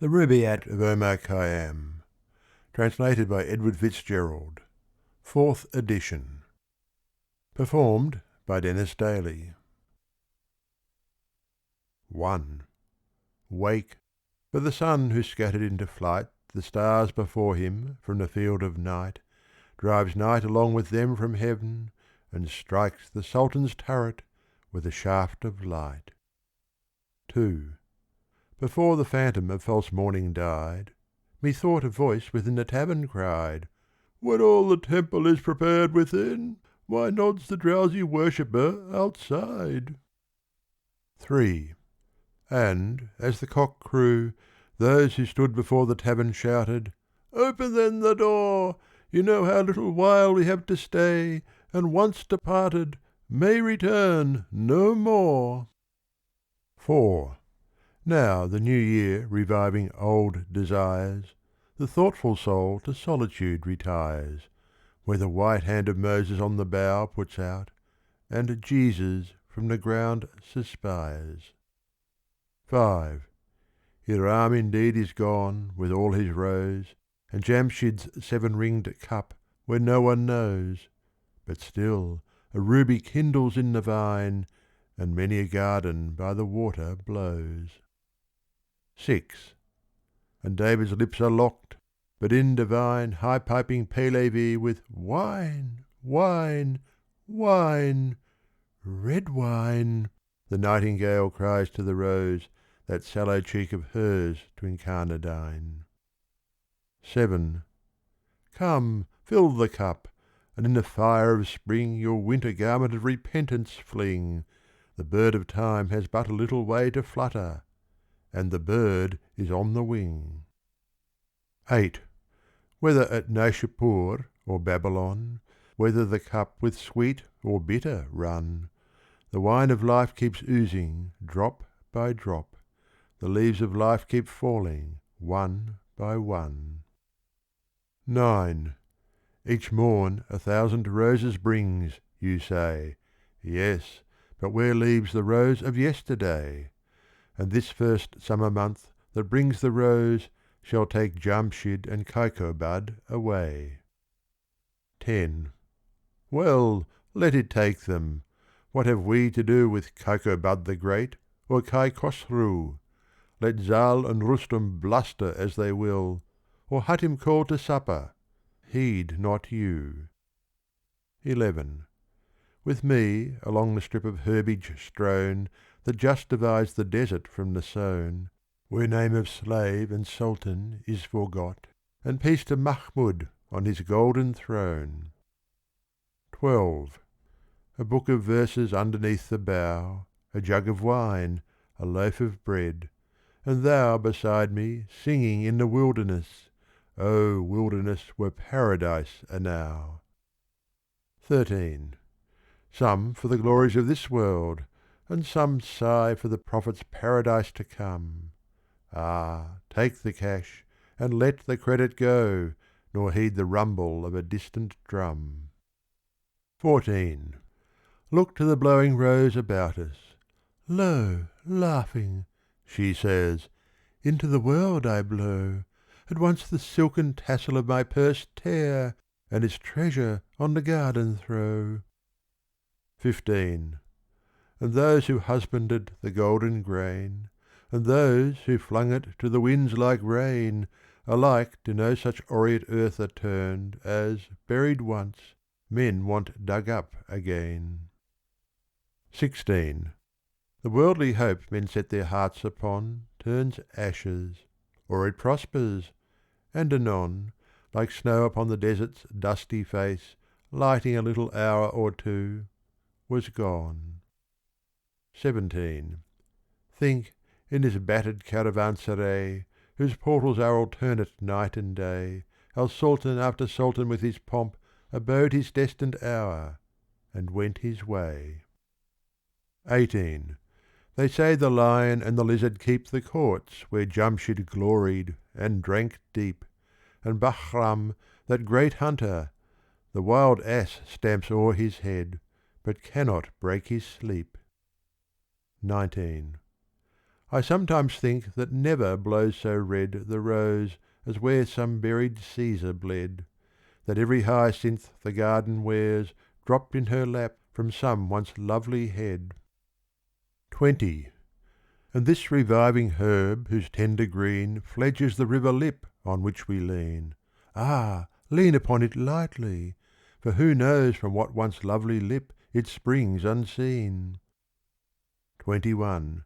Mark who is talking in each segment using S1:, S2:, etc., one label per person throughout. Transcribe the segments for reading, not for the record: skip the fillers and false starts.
S1: The Rubaiyat of Omar Khayyam. Translated by Edward Fitzgerald. 4th edition. Performed by Denis Daly. 1. Wake, for the sun who scattered into flight the stars before him from the field of night, drives night along with them from heaven, and strikes the Sultan's turret with a shaft of light. 2. Before the phantom of false morning died, methought a voice within the tavern cried, "When all the temple is prepared within, why nods the drowsy worshipper outside?" 3. And, as the cock crew, those who stood before the tavern shouted, "Open then the door! You know how little while we have to stay, and once departed, may return no more." 4. Now the new year reviving old desires, the thoughtful soul to solitude retires, where the white hand of Moses on the bough puts out, and Jesus from the ground suspires. 5. Hiram indeed is gone with all his rose, and Jamshid's 7-ringed cup where no one knows, but still a ruby kindles in the vine, and many a garden by the water blows. 6. And David's lips are locked, but in divine high-piping Pelevi with "Wine, wine, wine, red wine," the nightingale cries to the rose that sallow cheek of hers to incarnadine. 7. Come, fill the cup, and in the fire of spring your winter garment of repentance fling. The bird of time has but a little way to flutter, and the bird is on the wing. 8. Whether at Naishapur or Babylon, whether the cup with sweet or bitter run, the wine of life keeps oozing drop by drop, the leaves of life keep falling one by one. 9. Each morn 1,000 roses brings, you say. Yes, but where leaves the rose of yesterday? And this first summer month that brings the rose shall take Jamshid and Kaikobad away. 10. Well, let it take them. What have we to do with Kaikobad the Great, or Kai Khosroo? Let Zal and Rustum bluster as they will, or Hatim call to supper. Heed not you. 11. With me, along the strip of herbage strown that just divides the desert from the sown, where name of slave and sultan is forgot, and peace to Mahmud on his golden throne. 12. A book of verses underneath the bough, a jug of wine, a loaf of bread, and thou beside me singing in the wilderness. O wilderness were paradise enow. 13. Some for the glories of this world, and some sigh for the prophet's paradise to come. Ah, take the cash, and let the credit go, nor heed the rumble of a distant drum. 14. Look to the blowing rose about us. Lo, laughing, she says, into the world I blow. At once the silken tassel of my purse tear, and its treasure on the garden throw. 15. And those who husbanded the golden grain, and those who flung it to the winds like rain, alike to no such aureate earth are turned as, buried once, men want dug up again. 16. The worldly hope men set their hearts upon turns ashes, or it prospers, and anon, like snow upon the desert's dusty face, lighting a little hour or two, was gone. 17. Think, in this battered caravanserai, whose portals are alternate night and day, how sultan after sultan with his pomp abode his destined hour, and went his way. 18. They say the lion and the lizard keep the courts where Jamshid gloried and drank deep, and Bahram, that great hunter, the wild ass stamps o'er his head, but cannot break his sleep. 19. I sometimes think that never blows so red the rose as where some buried Caesar bled, that every hyacinth the garden wears dropped in her lap from some once lovely head. 20. And this reviving herb whose tender green Fledges the river lip on which we lean, ah, lean upon it lightly, for who knows from what once lovely lip it springs unseen. 21.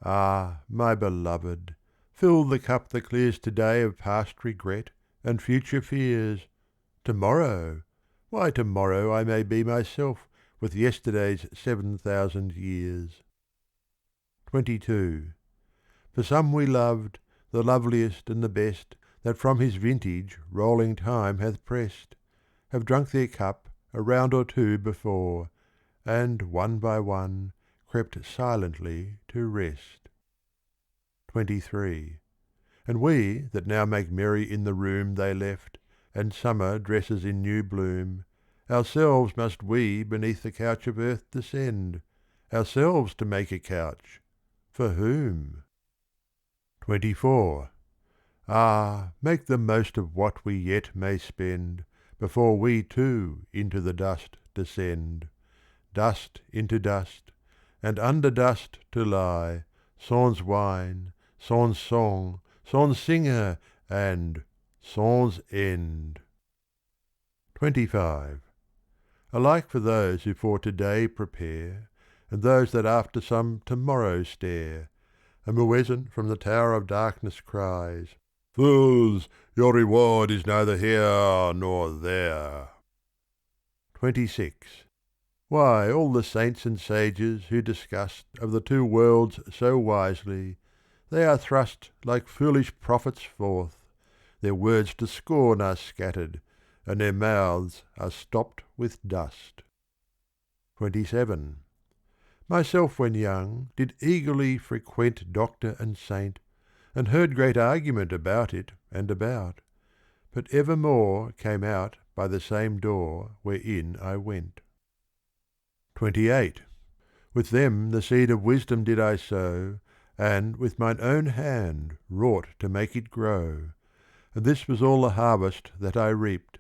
S1: Ah, my beloved, fill the cup that clears today of past regret and future fears. Tomorrow, why tomorrow I may be myself with yesterday's 7,000 years. 22. For some we loved, the loveliest and the best That from his vintage rolling time hath pressed, Have drunk their cup a round or two before, And one by one crept silently to rest. 23. And we that now make merry in the room They left, and summer dresses in new bloom, Ourselves must we beneath the couch of earth descend, Ourselves to make a couch — for whom? 24. Ah, make the most of what we yet may spend, Before we too into the dust descend. Dust into dust, and under dust to lie, Sans wine, sans song, sans singer, and sans end. 25. Alike for those who for to-day prepare, And those that after some to-morrow stare, A muezzin from the tower of darkness cries, "Fools, your reward is neither here nor there." 26. Why, all the saints and sages who discussed Of the two worlds so wisely, they are thrust Like foolish prophets forth, their words to scorn Are scattered, and their mouths are stopped with dust. 27. Myself when young did eagerly frequent Doctor and saint, and heard great argument About it and about, but evermore Came out by the same door wherein I went. 28. With them the seed of wisdom did I sow, And with mine own hand wrought to make it grow, And this was all the harvest that I reaped.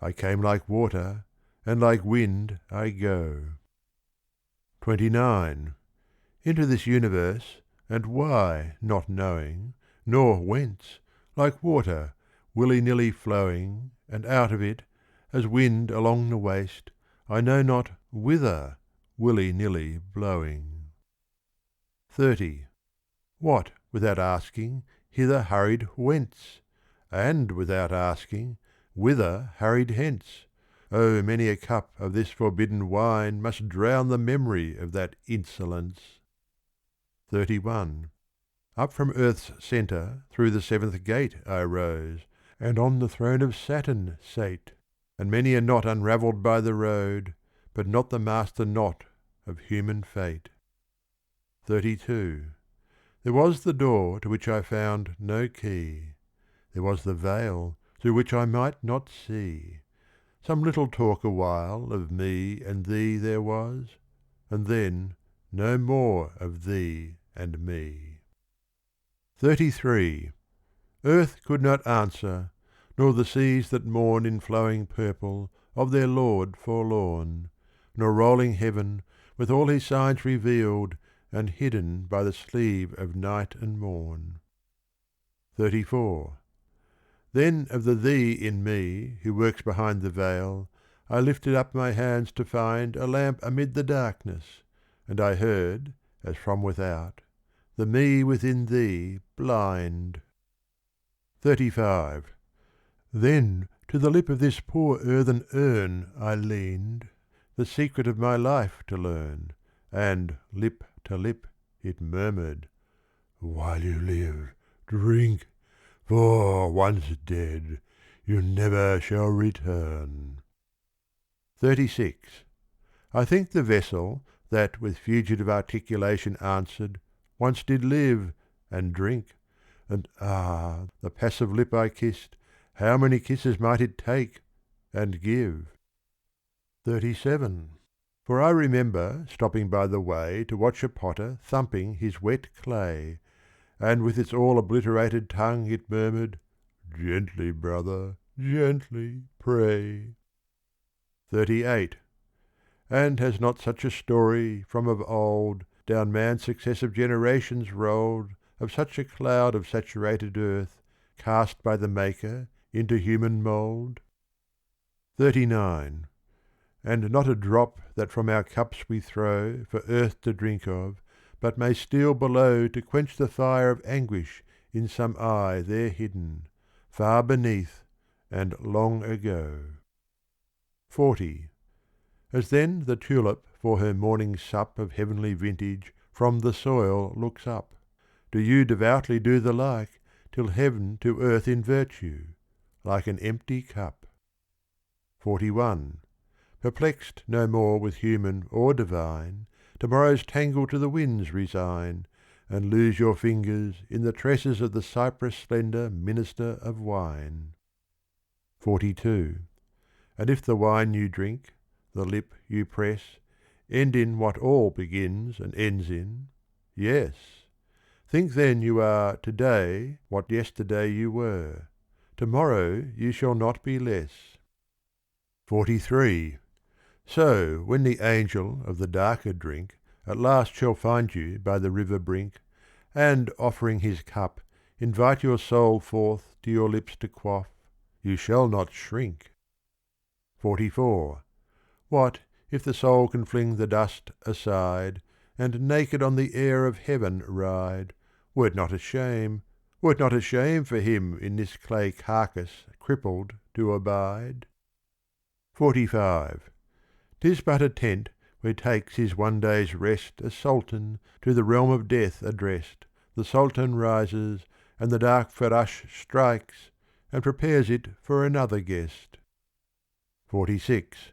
S1: I came like water, and like wind I go. 29. Into this universe, and why not knowing, Nor whence, like water, willy-nilly flowing, And out of it, as wind along the waste, I know not whither willy-nilly blowing. 30. What, without asking, hither hurried whence? And without asking, whither hurried hence? Oh, many a cup of this forbidden wine Must drown the memory of that insolence. 31. Up from earth's centre through the seventh gate I rose, and on the throne of Saturn sate, And many a knot unravelled by the road, But not the master knot of human fate. 32. There was the door to which I found no key, There was the veil through which I might not see. Some little talk awhile of me and thee There was, and then no more of thee and me. 33. Earth could not answer, nor the seas that mourn In flowing purple of their Lord forlorn, Nor rolling heaven with all his signs revealed And hidden by the sleeve of night and morn. 34. Then of the thee in me who works behind the veil I lifted up my hands to find A lamp amid the darkness, and I heard, as from without, the me within thee blind. 35. Then to the lip of this poor earthen urn I leaned, the secret of my life to learn, And lip to lip it murmured, "While you live, drink, for once dead, you never shall return." 36. I think the vessel that with fugitive articulation answered Once did live and drink, and ah, the passive lip I kissed, how many kisses might it take and give? 37. For I remember stopping by the way to watch a potter thumping his wet clay, and with its all obliterated tongue it murmured, "Gently, brother, gently, pray." 38. And has not such a story from of old Down man's successive generations rolled, Of such a cloud of saturated earth, Cast by the Maker into human mould? 39. And not a drop that from our cups we throw For earth to drink of, but may steal below To quench the fire of anguish in some eye There hidden, far beneath and long ago. 40. As then the tulip for her morning sup Of heavenly vintage from the soil looks up, Do you devoutly do the like, Till heaven to earth invert you, like an empty cup. 41. Perplexed no more with human or divine, Tomorrow's tangle to the winds resign, And lose your fingers in the tresses Of the cypress slender minister of wine. 42. And if the wine you drink, the lip you press, End in what all begins and ends in, yes, think then you are to-day what yesterday you were, tomorrow you shall not be less. 43. So when the angel of the darker drink At last shall find you by the river brink, And offering his cup invite your soul forth To your lips to quaff, you shall not shrink. 44. What if the soul can fling the dust aside, And naked on the air of heaven ride, Were't not a shame for him In this clay carcass crippled to abide? 45. 'Tis but a tent where takes his one day's rest A sultan to the realm of death addressed. The sultan rises, and the dark Ferash strikes, And prepares it for another guest. 46.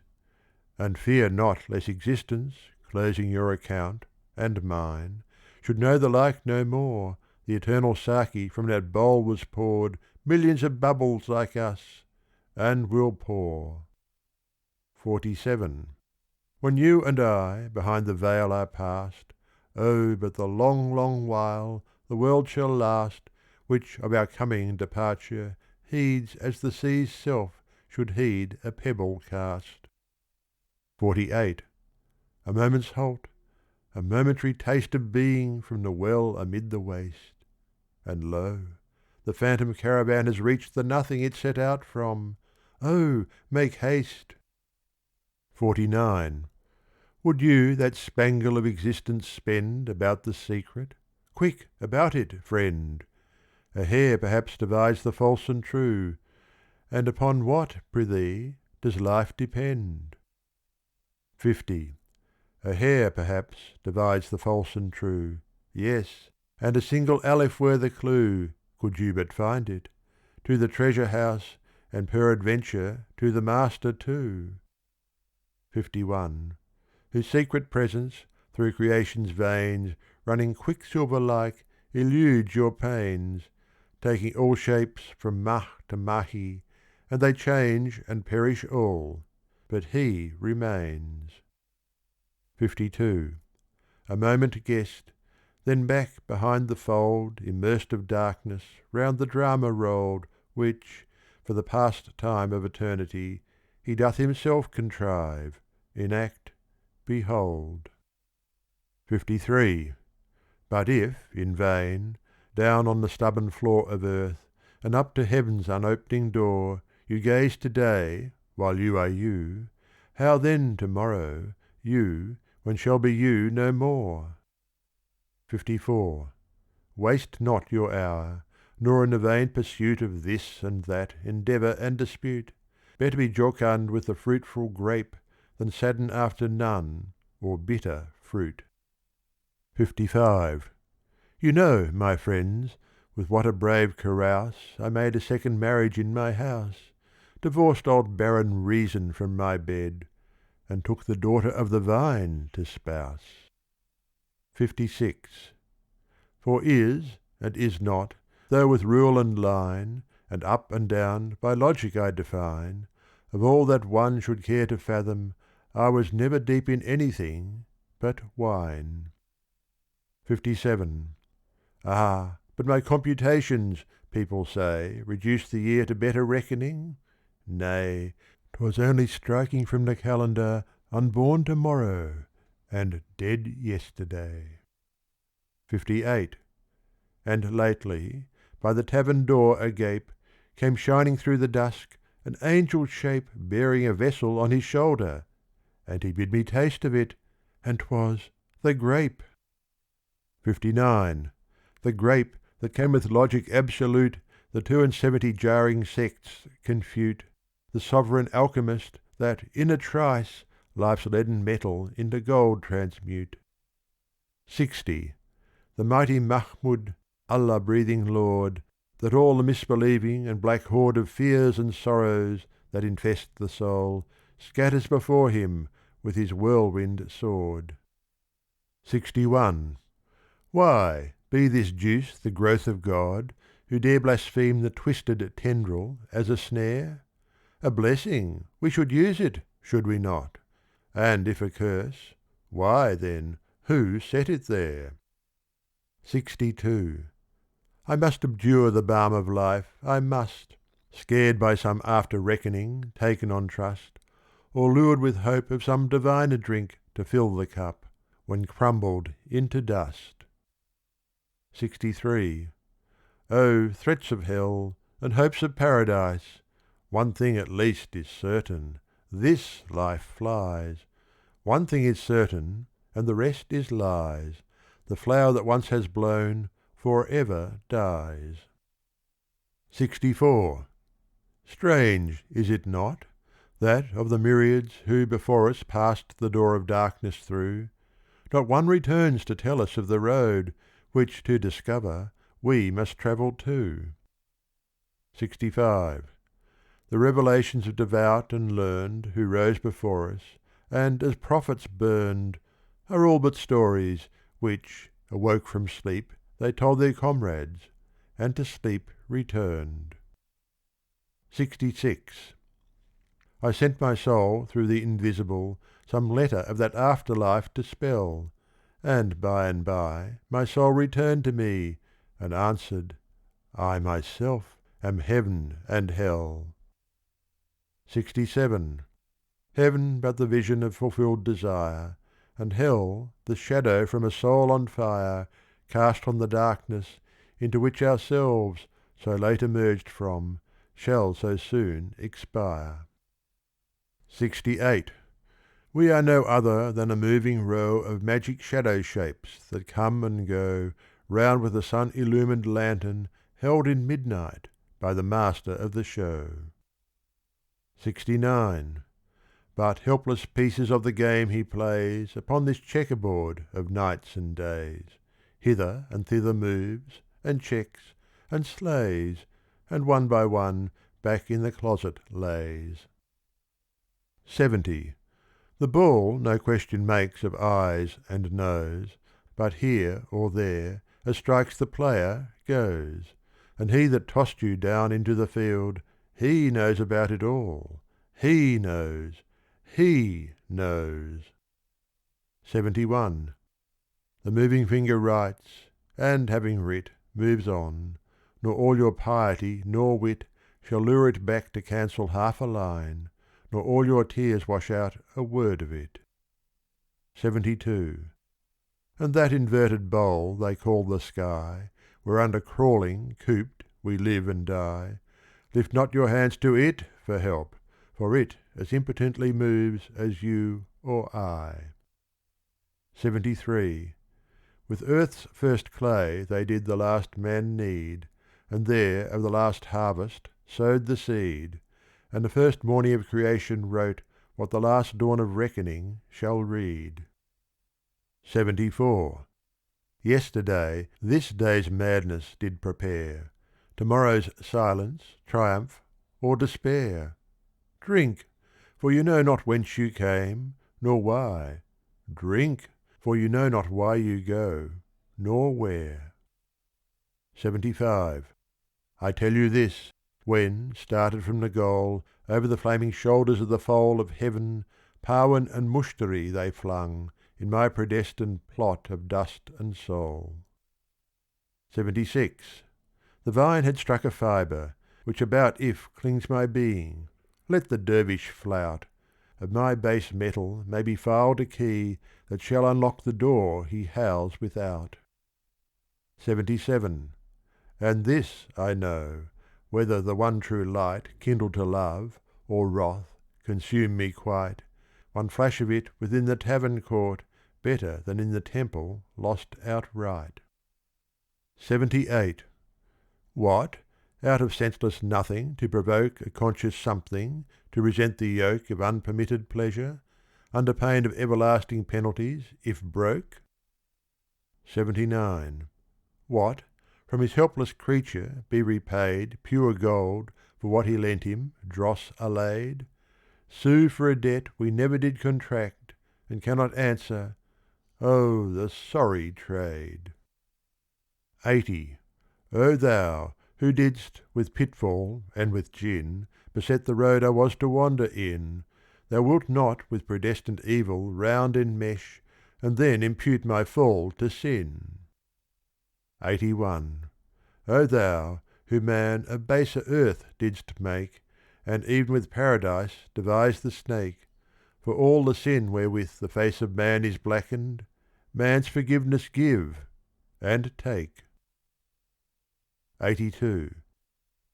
S1: And fear not lest existence, closing your account, and mine, Should know the like no more. The eternal Saki from that bowl was poured Millions of bubbles like us, and will pour. 47. When you and I behind the veil are past, Oh, but the long, long while the world shall last, Which of our coming departure heeds As the sea's self should heed a pebble cast. 48. A moment's halt, a momentary taste Of being from the well amid the waste, And lo, the phantom caravan has reached The nothing it set out from. Oh, make haste! 49. Would you that spangle of existence spend About the secret? Quick, about it, friend! A hair perhaps divides the false and true, And upon what, prithee, does life depend? 50. A hair, perhaps, divides the false and true, Yes, and a single aleph were the clue, Could you but find it, to the treasure house, And peradventure to the master too. 51. Whose secret presence through creation's veins, Running quicksilver like, eludes your pains, Taking all shapes from Mah to Mahi, And they change and perish all, but he remains. 52. A moment guessed, then back behind the fold Immersed of darkness round the drama rolled Which, for the past time of eternity, He doth himself contrive, enact, behold. 53. But if, in vain, down on the stubborn floor of earth, And up to heaven's unopening door, You gaze to-day, while you are you, How then to-morrow, you, when shall be you no more? 54. Waste not your hour, nor in the vain pursuit Of this and that endeavour and dispute. Better be jocund with the fruitful grape, Than sadden after none, or bitter, fruit. 55. You know, my friends, with what a brave carouse I made a second marriage in my house, Divorced old barren reason from my bed, And took the daughter of the vine to spouse. 56. For is and is not, though with rule and line, And up and down by logic I define, Of all that one should care to fathom, I was never deep in anything but wine. 57. Ah, but my computations, people say, reduce the year to better reckoning? Nay, 'twas only striking from the calendar unborn to-morrow and dead yesterday. 58. And lately, by the tavern door agape, came shining through the dusk an angel shape bearing a vessel on his shoulder, and he bid me taste of it, and 'twas the grape. 59. The grape that can with logic absolute the 72 jarring sects confute, the sovereign alchemist that in a trice life's leaden metal into gold transmute. 60. The mighty Mahmud, Allah breathing Lord, that all the misbelieving and black horde of fears and sorrows that infest the soul scatters before him with his whirlwind sword. 61. Why, be this juice the growth of God, who dare blaspheme the twisted tendril as a snare? A blessing, we should use it, should we not? And if a curse, why then, who set it there? 62. I must abjure the balm of life, I must, scared by some after reckoning taken on trust, or lured with hope of some diviner drink to fill the cup, when crumbled into dust. 63. Oh, threats of hell, and hopes of paradise! One thing at least is certain, this life flies. One thing is certain, and the rest is lies. The flower that once has blown for ever dies. 64. Strange, is it not, that of the myriads who Before us passed the door of darkness through, not one returns to tell us of the road Which to discover we must travel too? 65. The revelations of devout and learned Who rose before us, and as prophets burned, Are all but stories, which, awoke from sleep, They told their comrades, and to sleep returned. 66. I sent my soul through the invisible Some letter of that afterlife to spell, and by my soul returned to me, And answered, I myself am heaven and hell. 67. Heaven but the vision of fulfilled desire, And hell the shadow from a soul on fire Cast on the darkness into which ourselves, So late emerged from, shall so soon expire. 68. We are no other than a moving row Of magic shadow shapes that come and go Round with a sun illumined lantern held In midnight by the master of the show. 69. But helpless pieces of the game he plays Upon this checkerboard of nights and days, Hither and thither moves, and checks, and slays, And one by one back in the closet lays. 70. The ball no question makes of eyes and nose, But here or there, as strikes the player, goes, And he that tossed you down into the field, He knows about it all, he knows, he knows. 71. The moving finger writes, and having writ, moves on, Nor all your piety nor wit Shall lure it back to cancel half a line, Nor all your tears wash out a word of it. 72. And that inverted bowl they call the sky, Whereunder crawling, cooped, we live and die, Lift not your hands to it for help, for it as impotently moves as you or I. 73. With earth's first clay they did the last man knead, And there of the last harvest sowed the seed, And the first morning of creation wrote What the last dawn of reckoning shall read. 74. Yesterday this day's madness did prepare, Tomorrow's silence, triumph, or despair. Drink, for you know not whence you came, nor why. Drink, for you know not why you go, nor where. 75. I tell you this, when, started from the goal, Over the flaming shoulders of the foal of heaven Parwan and Mushtari they flung in my predestined plot of dust and soul. 76. The vine had struck a fibre, which about if clings my being. Let the dervish flout. Of my base metal may be filed a key that shall unlock the door he howls without. 77. And this I know, whether the one true light kindle to love, or wrath, consume me quite, one flash of it within the tavern court better than in the temple lost outright. 78. What, out of senseless nothing to provoke a conscious something to resent the yoke of unpermitted pleasure, under pain of everlasting penalties if broke? 79. What, from his helpless creature be repaid pure gold for what he lent him, dross allayed? Sue for a debt we never did contract, and cannot answer, oh, the sorry trade. 80. O thou, who didst, with pitfall and with gin, beset the road I was to wander in, thou wilt not with predestined evil round enmesh, and then impute my fall to sin. 81. O thou, who man of baser earth didst make, and even with paradise devise the snake, for all the sin wherewith the face of man is blackened, man's forgiveness give, and take. 82.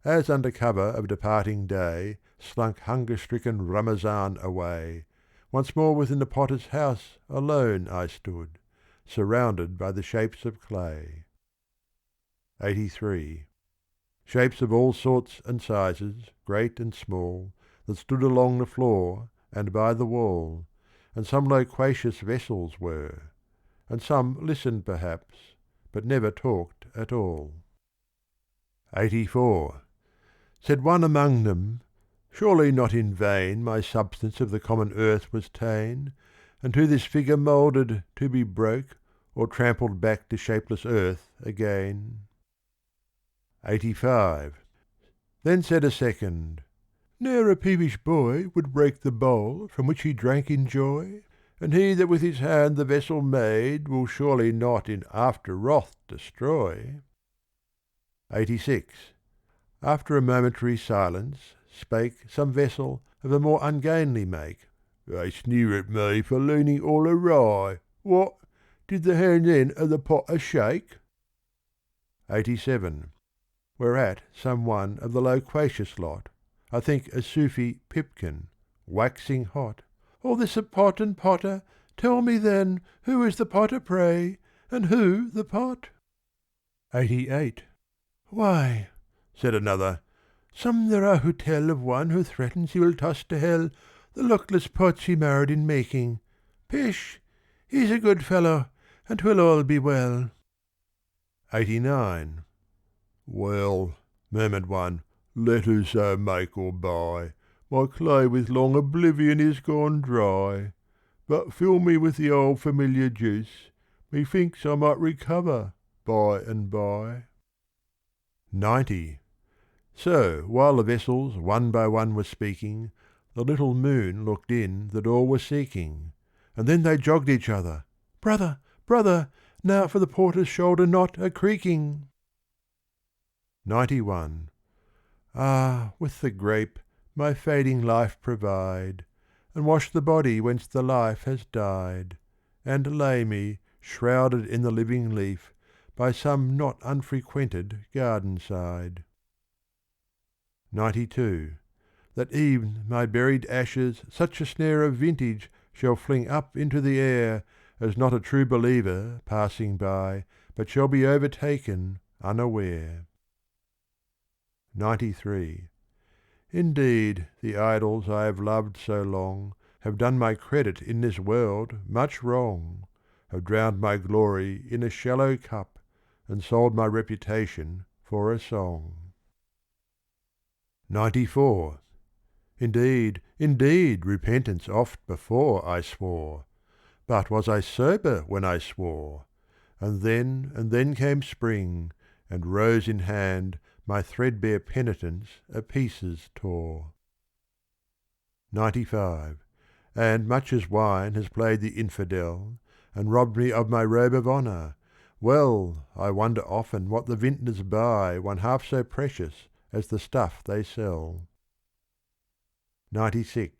S1: As under cover of departing day slunk hunger-stricken Ramazan away, once more within the potter's house alone I stood, surrounded by the shapes of clay. 83. Shapes of all sorts and sizes, great and small, that stood along the floor and by the wall, and some loquacious vessels were, and some listened perhaps, but never talked at all. 84. Said one among them, surely not in vain my substance of the common earth was ta'en, and to this figure moulded to be broke, or trampled back to shapeless earth again. 85. Then said a second, ne'er a peevish boy would break the bowl from which he drank in joy, and he that with his hand the vessel made will surely not in after wrath destroy. 86. After a momentary silence spake some vessel of a more ungainly make. They sneer at me for leaning all awry. What, did the hand then of the potter shake? 87. Whereat some one of the loquacious lot, I think a Sufi pipkin, waxing hot, all this a pot and potter, tell me then, who is the potter, pray, and who the pot? 88. Why, said another, some there are who tell of one who threatens he will toss to hell the luckless pots he married in making. Pish! He's a good fellow, and 'twill all be well. 89. Well, murmured one, let who so make or buy, my clay with long oblivion is gone dry. But fill me with the old familiar juice, methinks I might recover by and by. 90. So, while the vessels one by one were speaking, the little moon looked in that all were seeking, and then they jogged each other. Brother, brother, now for the porter's shoulder knot a creaking. 91. Ah, with the grape my fading life provide, and wash the body whence the life has died, and lay me, shrouded in the living leaf, by some not unfrequented garden side. 92. That ev'n my buried ashes such a snare of vintage shall fling up into the air, as not a true believer passing by, but shall be overtaken unaware. 93. Indeed, the idols I have loved so long have done my credit in this world much wrong, have drowned my glory in a shallow cup, and sold my reputation for a song. 94. Indeed, indeed, repentance oft before I swore, but was I sober when I swore? And then came spring, and rose in hand my threadbare penitence a pieces tore. 95. And much as wine has played the infidel, And robbed me of my robe of honour, well, I wonder often what the vintners buy One half so precious as the stuff they sell. XCVI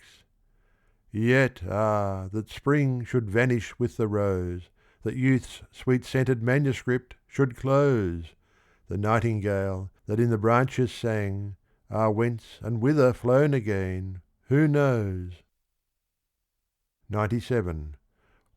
S1: Yet, ah, that spring should vanish with the rose, That youth's sweet scented manuscript should close! The nightingale that in the branches sang, Ah, whence and whither flown again, who knows? XCVII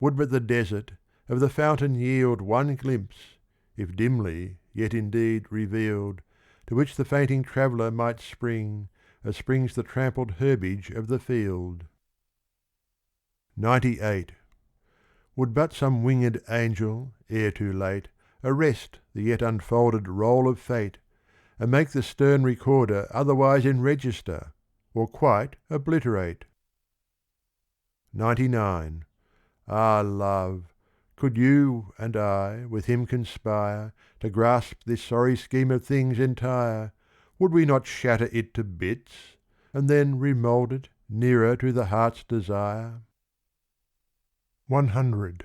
S1: Would but the desert of the fountain yield One glimpse, if dimly, yet indeed revealed, To which the fainting traveller might spring, As springs the trampled herbage of the field. XCVIII Would but some winged angel, ere too late, Arrest the yet unfolded roll of fate, And make the stern recorder otherwise Enregister, or quite obliterate. XCIX Ah, love, could you and I with him conspire To grasp this sorry scheme of things entire, Would we not shatter it to bits, and then Remould it nearer to the heart's desire? C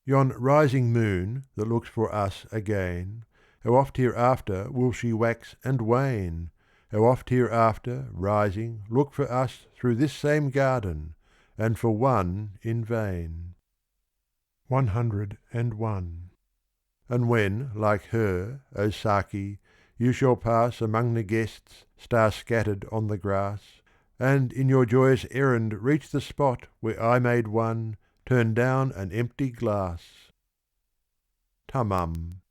S1: Yon rising moon that looks for us again, How oft hereafter will she wax and wane? How oft hereafter, rising, look for us Through this same garden, and for one in vain. C And when, like her, O Saki, you shall pass Among the guests star scattered on the grass, And in your joyous errand reach the spot Where I made one turn down an empty glass. Tamam.